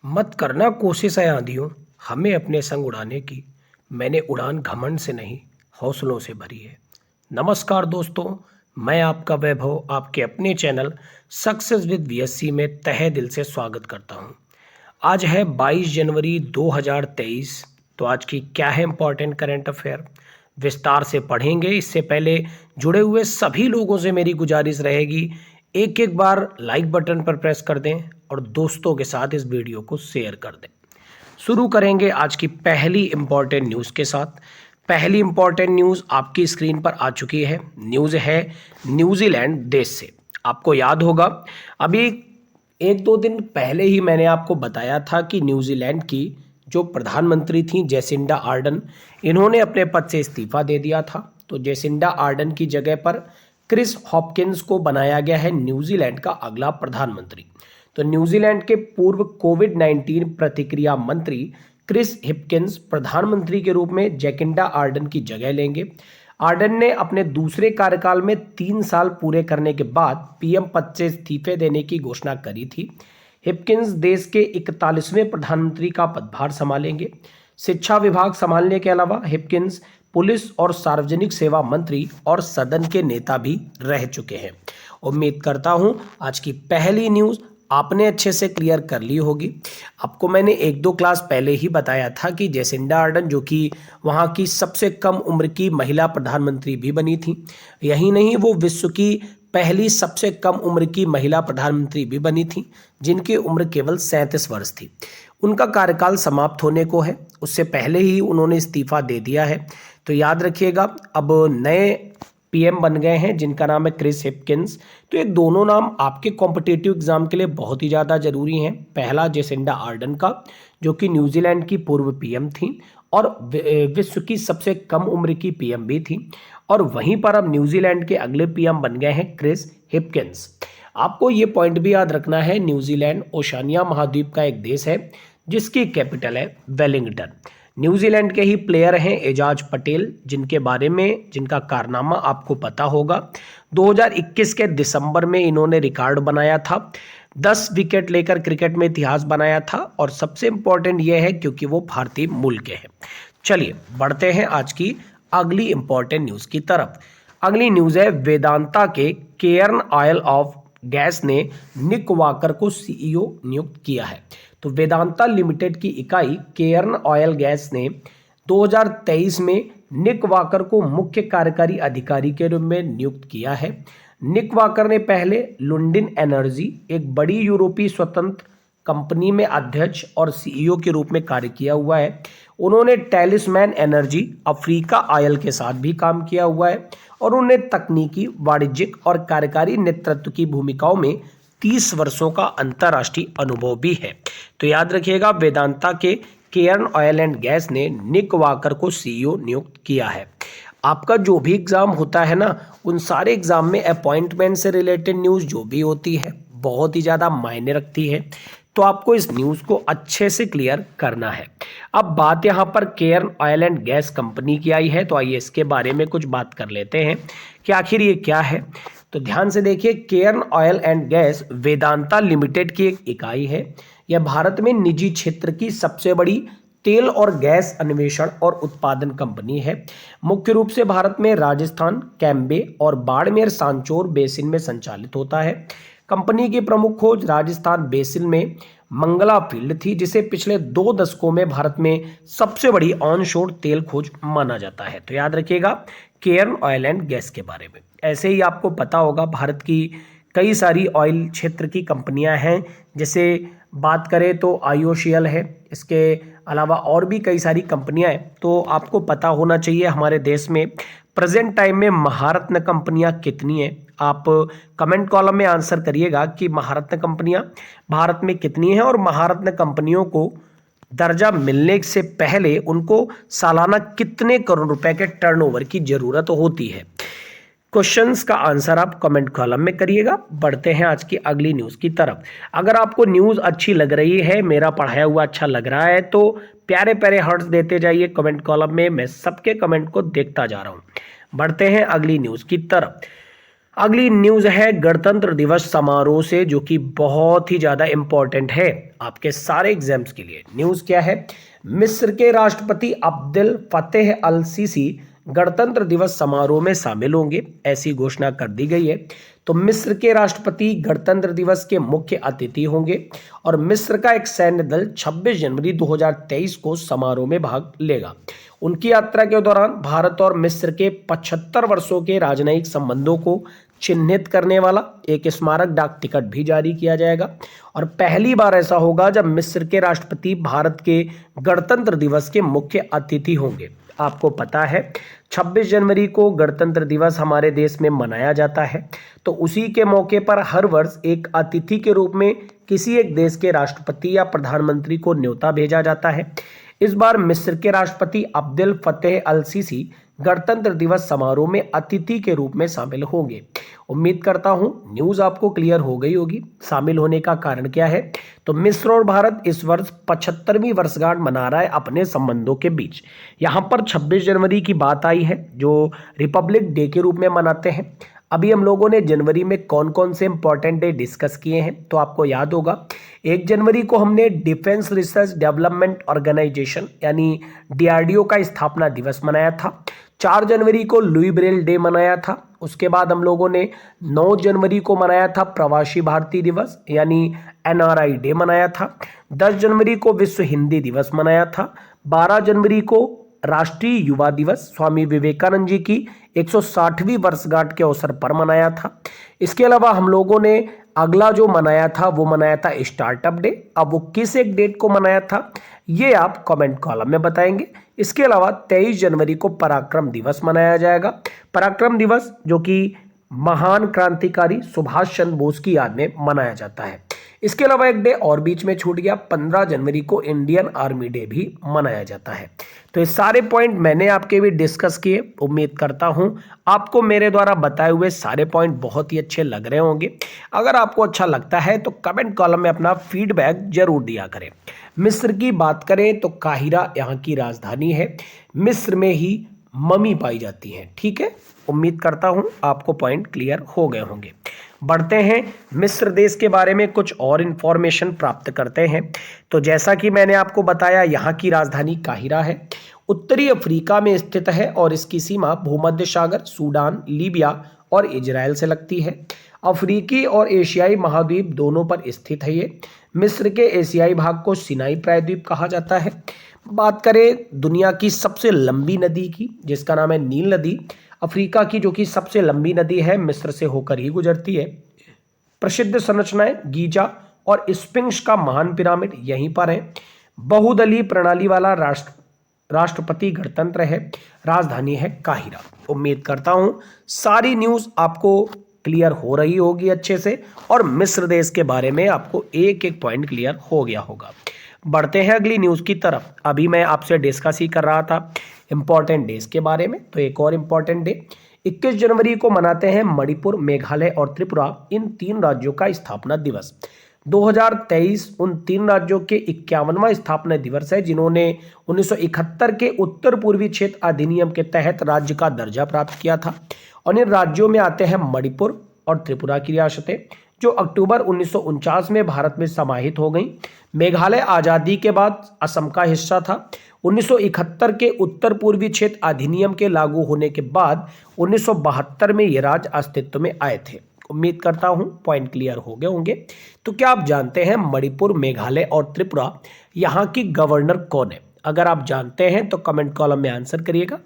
मत करना कोशिश है आंधियों हमें अपने संग उड़ाने की। मैंने उड़ान घमंड से नहीं, हौसलों से भरी है। नमस्कार दोस्तों, मैं आपका वैभव आपके अपने चैनल सक्सेस विद वीएससी में तहे दिल से स्वागत करता हूं। आज है 22 जनवरी 2023। तो आज की क्या है इंपॉर्टेंट करंट अफेयर, विस्तार से पढ़ेंगे। इससे पहले जुड़े हुए सभी लोगों से मेरी गुजारिश रहेगी, एक एक बार लाइक बटन पर प्रेस कर दें और दोस्तों के साथ इस वीडियो को शेयर कर दें। शुरू करेंगे आज की पहली इंपॉर्टेंट न्यूज़ के साथ। पहली इंपॉर्टेंट न्यूज़ आपकी स्क्रीन पर आ चुकी है। न्यूज़ है न्यूजीलैंड देश से। आपको याद होगा, अभी एक दो दिन पहले ही मैंने आपको बताया था कि न्यूजीलैंड की जो प्रधानमंत्री थी जेसिंडा आर्डन, इन्होंने अपने पद से इस्तीफा दे दिया था। तो जेसिंडा आर्डन की जगह पर क्रिस हॉपकिंस को बनाया गया है न्यूजीलैंड का अगला प्रधानमंत्री। तो न्यूजीलैंड के पूर्व कोविड-19 प्रतिक्रिया मंत्री क्रिस हिपकिंस प्रधानमंत्री के रूप में जेसिंडा आर्डन की जगह लेंगे। आर्डन ने अपने दूसरे कार्यकाल में 3 साल पूरे करने के बाद पीएम पद से इस्तीफे देने की घोषणा करी थी। हिपकिंस देश के 41वें प्रधानमंत्री का पदभार संभालेंगे। शिक्षा विभाग संभालने के अलावा हिपकिंस पुलिस और सार्वजनिक सेवा मंत्री और सदन के नेता भी रह चुके हैं। उम्मीद करता हूं आज की पहली न्यूज़ आपने अच्छे से क्लियर कर ली होगी। आपको मैंने एक दो क्लास पहले ही बताया था कि जेसिंडा आर्डन, जो कि वहाँ की सबसे कम उम्र की महिला प्रधानमंत्री भी बनी थी, यही नहीं वो विश्व की पहली सबसे कम उम्र की महिला प्रधानमंत्री भी बनी थी जिनकी उम्र केवल 37 वर्ष थी। उनका कार्यकाल समाप्त होने को है, उससे पहले ही उन्होंने इस्तीफा दे दिया है। तो याद रखिएगा, अब नए पीएम बन गए हैं जिनका नाम है क्रिस हिपकिंस। तो ये दोनों नाम आपके कॉम्पिटिटिव एग्जाम के लिए बहुत ही ज़्यादा जरूरी हैं। पहला जेसिंडा आर्डन का, जो कि न्यूजीलैंड की पूर्व पीएम थी और विश्व की सबसे कम उम्र की पीएम भी थी, और वहीं पर अब न्यूजीलैंड के अगले पीएम बन गए हैं क्रिस हिपकिंस। आपको ये पॉइंट भी याद रखना है, न्यूजीलैंड ओशिनिया महाद्वीप का एक देश है जिसकी कैपिटल है वेलिंगटन। न्यूजीलैंड के ही प्लेयर हैं एजाज पटेल, जिनका कारनामा आपको पता होगा। 2021 के दिसंबर में इन्होंने रिकॉर्ड बनाया था, 10 विकेट लेकर क्रिकेट में इतिहास बनाया था, और सबसे इंपॉर्टेंट यह है क्योंकि वो भारतीय मूल के हैं। चलिए बढ़ते हैं आज की अगली इंपॉर्टेंट न्यूज़ की तरफ। अगली न्यूज़ है वेदांता के केयर्न ऑयल ऑफ गैस ने निक वॉकर को सीईओ नियुक्त किया है। तो वेदांता लिमिटेड की इकाई केयर्न ऑयल गैस ने 2023 में निक वॉकर को मुख्य कार्यकारी अधिकारी के रूप में नियुक्त किया है। निक वॉकर ने पहले लुंडिन एनर्जी, एक बड़ी यूरोपीय स्वतंत्र कंपनी में अध्यक्ष और सीईओ के रूप में कार्य किया हुआ है। उन्होंने टैलिस्मैन एनर्जी, अफ्रीका ऑयल के साथ भी काम किया हुआ है, और उन्हें तकनीकी, वाणिज्यिक और कार्यकारी नेतृत्व की भूमिकाओं में 30 वर्षों का अंतर्राष्ट्रीय अनुभव भी है। तो याद रखिएगा, वेदांता के केयर्न ऑयल एंड गैस ने निक वॉकर को सीईओ नियुक्त किया है। आपका जो भी एग्जाम होता है ना, उन सारे एग्जाम में अपॉइंटमेंट से रिलेटेड न्यूज़ जो भी होती है बहुत ही ज़्यादा मायने रखती है। तो आपको इस न्यूज़ को अच्छे से क्लियर करना है। अब बात यहाँ पर Cairn oil and gas company की आई है, तो आइए इसके बारे में कुछ बात कर लेते हैं कि आखिर ये क्या है। तो ध्यान से देखिए, Cairn oil and gas Vedanta limited की एक इकाई है। यह भारत में निजी क्षेत्र की सबसे बड़ी तेल और गैस अन्वेषण और उत्पादन कंपनी है। मुख्य रूप से भारत में राजस्थान, कैम्बे और बाड़मेर सांचौर बेसिन में संचालित होता है। कंपनी की प्रमुख खोज राजस्थान बेसिन में मंगला फील्ड थी, जिसे पिछले 2 दशकों में भारत में सबसे बड़ी ऑनशोर तेल खोज माना जाता है। तो याद रखिएगा केयर्न ऑयल एंड गैस के बारे में। ऐसे ही आपको पता होगा, भारत की कई सारी ऑयल क्षेत्र की कंपनियां हैं, जैसे बात करें तो आईओसीएल है, इसके अलावा और भी कई सारी कंपनियां हैं। तो आपको पता होना चाहिए हमारे देश में प्रेजेंट टाइम में महारत्न कंपनियां कितनी हैं। आप कमेंट कॉलम में आंसर करिएगा कि महारत्न कंपनियां भारत में कितनी हैं, और महारत्न कंपनियों को दर्जा मिलने से पहले उनको सालाना कितने करोड़ रुपए के टर्नओवर की जरूरत होती है। क्वेश्चंस का आंसर आप कमेंट कॉलम में करिएगा। बढ़ते हैं आज की अगली न्यूज़ की तरफ। अगर आपको न्यूज़ अच्छी लग रही है, मेरा पढ़ाया हुआ अच्छा लग रहा है, तो प्यारे प्यारे हार्ट्स देते जाइए कमेंट कॉलम में। मैं सबके कमेंट को देखता जा रहा हूँ। बढ़ते हैं अगली न्यूज़ की तरफ। अगली न्यूज है गणतंत्र दिवस समारोह से, जो कि बहुत ही ज्यादा इंपॉर्टेंट है आपके सारे एग्जाम्स के लिए। न्यूज क्या है? मिस्र के राष्ट्रपति अब्देल फतेह अल सीसी गणतंत्र दिवस समारोह में शामिल होंगे, ऐसी घोषणा कर दी गई है। तो मिस्र के राष्ट्रपति गणतंत्र दिवस के मुख्य अतिथि होंगे और मिस्र का एक सैन्य दल 26 जनवरी 2023 को समारोह में भाग लेगा। उनकी यात्रा के दौरान भारत और मिस्र के 75 वर्षों के राजनयिक संबंधों को चिन्हित करने वाला एक स्मारक डाक टिकट भी जारी किया जाएगा। और पहली बार ऐसा होगा जब मिस्र के राष्ट्रपति भारत के गणतंत्र दिवस के मुख्य अतिथि होंगे। आपको पता है 26 जनवरी को गणतंत्र दिवस हमारे देश में मनाया जाता है, तो उसी के मौके पर हर वर्ष एक अतिथि के रूप में किसी एक देश के राष्ट्रपति या प्रधानमंत्री को न्योता भेजा जाता है। इस बार मिस्र के राष्ट्रपति अब्देल फतेह अल सीसी गणतंत्र दिवस समारोह में अतिथि के रूप में शामिल होंगे। उम्मीद करता हूं न्यूज आपको क्लियर हो गई होगी। शामिल होने का कारण क्या है? तो मिस्र और भारत इस वर्ष 75वीं वर्षगांठ मना रहा है अपने संबंधों के बीच। यहां पर 26 जनवरी की बात आई है, जो रिपब्लिक डे के रूप में मनाते हैं। अभी हम लोगों ने जनवरी में कौन कौन से इंपॉर्टेंट डे डिस्कस किए हैं, तो आपको याद होगा 1 जनवरी को हमने डिफेंस रिसर्च डेवलपमेंट ऑर्गेनाइजेशन यानी डीआरडीओ का स्थापना दिवस मनाया था। 4 जनवरी को लुई ब्रेल डे मनाया था। उसके बाद हम लोगों ने 9 जनवरी को मनाया था प्रवासी भारतीय दिवस यानी एनआरआई डे मनाया था। 10 जनवरी को विश्व हिंदी दिवस मनाया था। 12 जनवरी को राष्ट्रीय युवा दिवस स्वामी विवेकानंद जी की 160वीं वर्षगांठ के अवसर पर मनाया था। इसके अलावा हम लोगों ने अगला जो मनाया था वो मनाया था स्टार्टअप डे। अब वो किस एक डेट को मनाया था ये आप कमेंट कॉलम में बताएंगे। इसके अलावा 23 जनवरी को पराक्रम दिवस मनाया जाएगा। पराक्रम दिवस जो कि महान क्रांतिकारी सुभाष चंद्र बोस की याद में मनाया जाता है। इसके अलावा एक डे और बीच में छूट गया, 15 जनवरी को इंडियन आर्मी डे भी मनाया जाता है। तो ये सारे पॉइंट मैंने आपके भी डिस्कस किए। उम्मीद करता हूं आपको मेरे द्वारा बताए हुए सारे पॉइंट बहुत ही अच्छे लग रहे होंगे। अगर आपको अच्छा लगता है तो कमेंट कॉलम में अपना फीडबैक जरूर दिया करें। मिस्र की बात करें तो काहिरा यहाँ की राजधानी है। मिस्र में ही ममी पाई जाती है। ठीक है, उम्मीद करता हूं आपको पॉइंट क्लियर हो गए होंगे। बढ़ते हैं मिस्र देश के बारे में कुछ और इंफॉर्मेशन प्राप्त करते हैं। तो जैसा कि मैंने आपको बताया यहाँ की राजधानी काहिरा है, उत्तरी अफ्रीका में स्थित है और इसकी सीमा भूमध्य सागर, सूडान, लीबिया और इजराइल से लगती है। अफ्रीकी और एशियाई महाद्वीप दोनों पर स्थित है ये। मिस्र के एशियाई भाग को सिनाई प्रायद्वीप कहा जाता है। बात करें दुनिया की सबसे लंबी नदी की, जिसका नाम है नील नदी, अफ्रीका की जो कि सबसे लंबी नदी है मिस्र से होकर ही गुजरती है। प्रसिद्ध संरचनाएं गीजा और स्फिंक्स का महान पिरामिड यहीं पर है। बहुदलीय प्रणाली वाला राष्ट्रपति गणतंत्र है। राजधानी है काहिरा। उम्मीद करता हूं सारी न्यूज आपको क्लियर हो रही होगी अच्छे से और मिस्र देश के बारे में आपको एक एक पॉइंट क्लियर हो गया होगा। बढ़ते हैं अगली न्यूज की तरफ। अभी मैं आपसे डिस्कस ही कर रहा था इंपॉर्टेंट डेज के बारे में, तो एक और इंपॉर्टेंट डे 21 जनवरी को मनाते हैं मणिपुर, मेघालय और त्रिपुरा इन 3 राज्यों का स्थापना दिवस। 2023 उन 3 राज्यों के 51वां स्थापना दिवस है जिन्होंने 1971 के उत्तर पूर्वी क्षेत्र अधिनियम के तहत राज्य का दर्जा प्राप्त किया था। और इन राज्यों में आते हैं मणिपुर और त्रिपुरा की रियासतें जो अक्टूबर 1949 में भारत में समाहित हो गई। मेघालय आज़ादी के बाद असम का हिस्सा था। 1971 के उत्तर पूर्वी क्षेत्र अधिनियम के लागू होने के बाद 1972 में ये राज्य अस्तित्व में आए थे। उम्मीद करता हूं पॉइंट क्लियर हो गए होंगे। तो क्या आप जानते हैं मणिपुर, मेघालय और त्रिपुरा यहाँ की गवर्नर कौन है? अगर आप जानते हैं तो कमेंट कॉलम में आंसर करिएगा।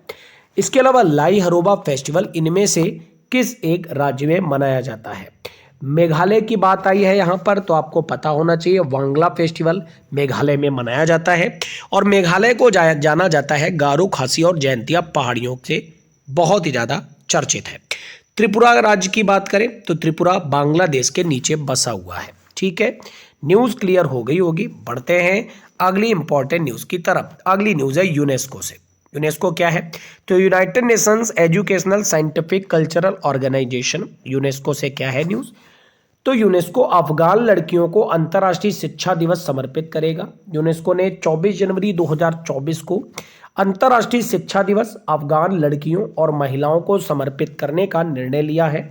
इसके अलावा लाई हरोबा फेस्टिवल इनमें से किस एक राज्य में मनाया जाता है? मेघालय की बात आई है यहाँ पर तो आपको पता होना चाहिए वांगला फेस्टिवल मेघालय में मनाया जाता है। और मेघालय को जाना जाता है गारो, खासी और जयंतिया पहाड़ियों से बहुत ही ज़्यादा चर्चित है। त्रिपुरा राज्य की बात करें तो त्रिपुरा बांग्लादेश के नीचे बसा हुआ है। ठीक है, न्यूज़ क्लियर हो गई होगी। बढ़ते हैं अगली इंपॉर्टेंट न्यूज़ की तरफ। अगली न्यूज़ है यूनेस्को से। यूनेस्को क्या है? तो United Nations Educational Scientific Cultural Organization. UNESCO से क्या है न्यूज़? तो यूनेस्को अफगान लड़कियों को अंतर्राष्ट्रीय शिक्षा दिवस समर्पित करेगा। यूनेस्को ने 24 जनवरी 2024 को अंतर्राष्ट्रीय शिक्षा दिवस अफगान लड़कियों और महिलाओं को समर्पित करने का निर्णय लिया है।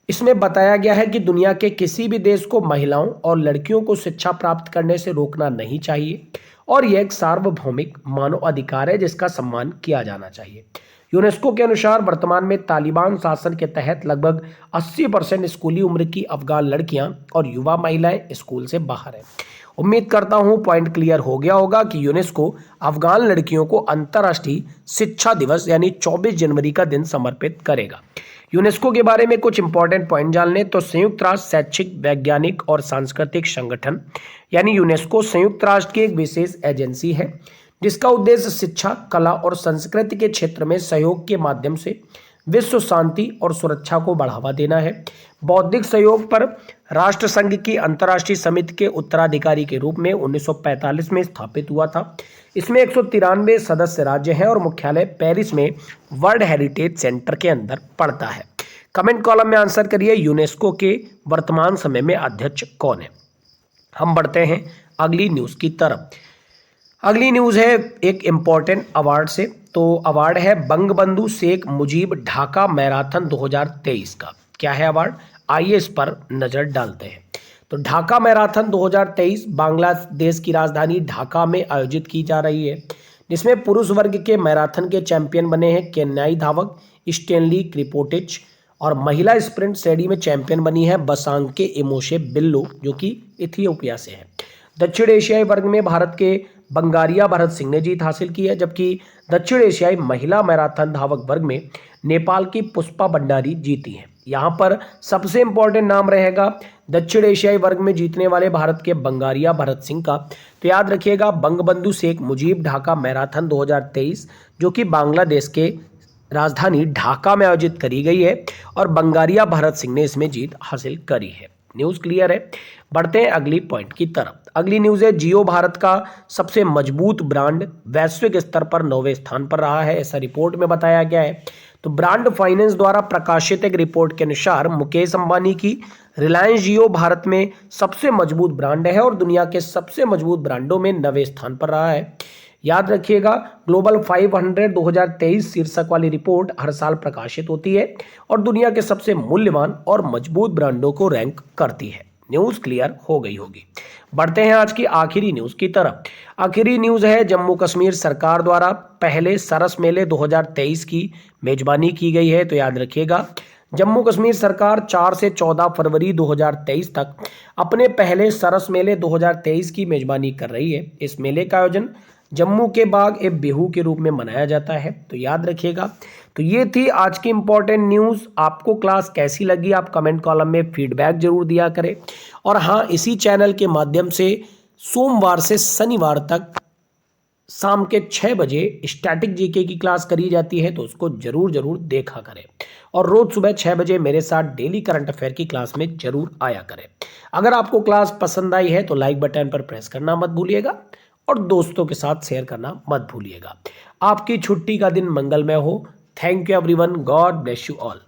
इसमें बताया गया है कि दुनिया के किसी भी देश को महिलाओं और लड़कियों को शिक्षा प्राप्त करने से रोकना नहीं चाहिए और यह एक सार्वभौमिक मानव अधिकार है जिसका सम्मान किया जाना चाहिए। यूनेस्को के अनुसार वर्तमान में तालिबान शासन के तहत लगभग 80% स्कूली उम्र की अफगान लड़कियां और युवा महिलाएं स्कूल से बाहर हैं। उम्मीद करता हूं पॉइंट क्लियर हो गया होगा कि यूनेस्को अफगान लड़कियों को अंतर्राष्ट्रीय शिक्षा दिवस यानी 24 जनवरी का दिन समर्पित करेगा। यूनेस्को के बारे में कुछ इंपॉर्टेंट पॉइंट जान लें तो संयुक्त राष्ट्र शैक्षिक, वैज्ञानिक और सांस्कृतिक संगठन यानी यूनेस्को संयुक्त राष्ट्र की एक विशेष एजेंसी है जिसका उद्देश्य शिक्षा, कला और संस्कृति के क्षेत्र में सहयोग के माध्यम से विश्व शांति और सुरक्षा को बढ़ावा देना है। बौद्धिक सहयोग पर राष्ट्र संघ की अंतर्राष्ट्रीय समिति के उत्तराधिकारी के रूप में 1945 में स्थापित हुआ था। इसमें 193 सदस्य राज्य हैं और मुख्यालय पेरिस में वर्ल्ड हेरिटेज सेंटर के अंदर पड़ता है। कमेंट कॉलम में आंसर करिए यूनेस्को के वर्तमान समय में अध्यक्ष कौन है। हम बढ़ते हैं अगली न्यूज़ की तरफ। अगली न्यूज़ है एक इम्पॉर्टेंट अवार्ड से। तो अवार्ड है बंगबंधु शेख मुजीब ढाका मैराथन 2023 का। क्या है अवार्ड, आइए इस पर नज़र डालते हैं। तो ढाका मैराथन 2023 बांग्लादेश की राजधानी ढाका में आयोजित की जा रही है जिसमें पुरुष वर्ग के मैराथन के चैंपियन बने हैं केन्याई धावक स्टेनली क्रिपोटिच और महिला स्प्रिंट श्रेणी में चैंपियन बनी है बसांके इमोशे बिल्लो जो कि इथियोपिया से है। दक्षिण एशियाई वर्ग में भारत के बंगारिया भरत सिंह ने जीत हासिल की है जबकि दक्षिण एशियाई महिला मैराथन धावक वर्ग में नेपाल की पुष्पा भंडारी जीती हैं। यहाँ पर सबसे इंपॉर्टेंट नाम रहेगा दक्षिण एशियाई वर्ग में जीतने वाले भारत के बंगारिया भरत सिंह का। तो याद रखिएगा बंगबंधु शेख मुजीब ढाका मैराथन 2023 जो कि बांग्लादेश के राजधानी ढाका में आयोजित करी गई है और बंगारिया भरत सिंह ने इसमें जीत हासिल करी है। न्यूज़ क्लियर है। बढ़ते हैं अगली पॉइंट की तरफ। अगली न्यूज़ है जियो भारत का सबसे मजबूत ब्रांड वैश्विक स्तर पर 9वें स्थान पर रहा है, ऐसा रिपोर्ट में बताया गया है। तो ब्रांड फाइनेंस द्वारा प्रकाशित एक रिपोर्ट के अनुसार मुकेश अंबानी की रिलायंस जियो भारत में सबसे मजबूत ब्रांड है और दुनिया के सबसे मजबूत ब्रांडों में 9वें स्थान पर रहा है। याद रखिएगा ग्लोबल 500 2023 शीर्षक वाली रिपोर्ट हर साल प्रकाशित होती है और दुनिया के सबसे मूल्यवान और मजबूत ब्रांडों को रैंक करती है। न्यूज़ क्लियर हो गई होगी। बढ़ते हैं आज की आखिरी न्यूज़ की तरफ। आखिरी न्यूज़ है जम्मू कश्मीर सरकार द्वारा पहले सरस मेले 2023 की मेजबानी की गई है। तो याद रखिएगा जम्मू कश्मीर सरकार 4 से 14 फरवरी 2023 तक अपने पहले सरस मेले 2023 की मेजबानी कर रही है। इस मेले का आयोजन जम्मू के बाग ए बिहू के रूप में मनाया जाता है। तो याद रखिएगा। तो ये थी आज की इंपॉर्टेंट न्यूज़। आपको क्लास कैसी लगी आप कमेंट कॉलम में फीडबैक जरूर दिया करें। और हाँ, इसी चैनल के माध्यम से सोमवार से शनिवार तक शाम के 6 बजे स्टैटिक जीके की क्लास करी जाती है, तो उसको जरूर देखा करें और रोज सुबह 6 बजे मेरे साथ डेली करंट अफेयर की क्लास में जरूर आया करें। अगर आपको क्लास पसंद आई है तो लाइक बटन पर प्रेस करना मत भूलिएगा और दोस्तों के साथ शेयर करना मत भूलिएगा। आपकी छुट्टी का दिन मंगलमय हो। Thank you everyone. God bless you all.